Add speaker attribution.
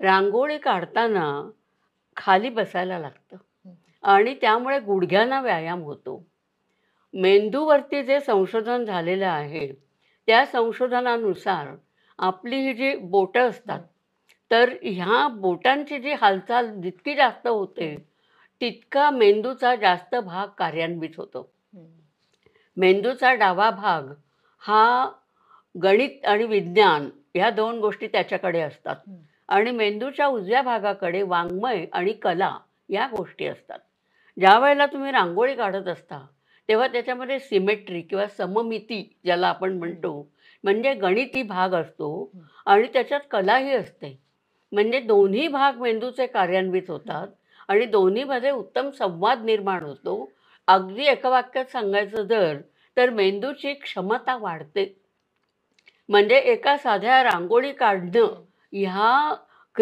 Speaker 1: रांगोळी काढताना खाली बसायला लागतं
Speaker 2: हं.
Speaker 1: आणि त्यामुळे गुडघ्यांना व्यायाम होतो. मेंदूवरती जे संशोधन झालेलं आहे, त्या संशोधनानुसार आपली ही जी बोटं असतात,
Speaker 2: हं,
Speaker 1: तर ह्या बोटांची जी हालचाल जितकी जास्त होते,
Speaker 2: हं,
Speaker 1: तितका मेंदूचा जास्त भाग कार्यान्वित होतो.
Speaker 2: हं,
Speaker 1: मेंदूचा डावा भाग हा गणित आणि विज्ञान ह्या 2 गोष्टी त्याच्याकडे असतात
Speaker 2: हं,
Speaker 1: आणि मेंदूच्या उजव्या भागाकडे वाङ्मय आणि कला या गोष्टी असतात. ज्यावेळेला तुम्ही रांगोळी काढत असता, तेव्हा त्याच्यामध्ये सिमेट्री किंवा सममिती ज्याला आपण
Speaker 2: हं,
Speaker 1: म्हणतो, म्हणजे गणिती भाग असतो
Speaker 2: हं,
Speaker 1: आणि त्याच्यात कलाही असते. म्हणजे दोन्ही भाग मेंदूचे कार्यान्वित
Speaker 2: हं,
Speaker 1: होतात आणि दोन्हीमध्ये उत्तम संवाद निर्माण होतो. अगदी एका वाक्यात सांगायचं तर मेंदूची क्षमता वाढते. म्हणजे एका साध्या रांगोळी काढणं
Speaker 2: हं.
Speaker 1: ह्या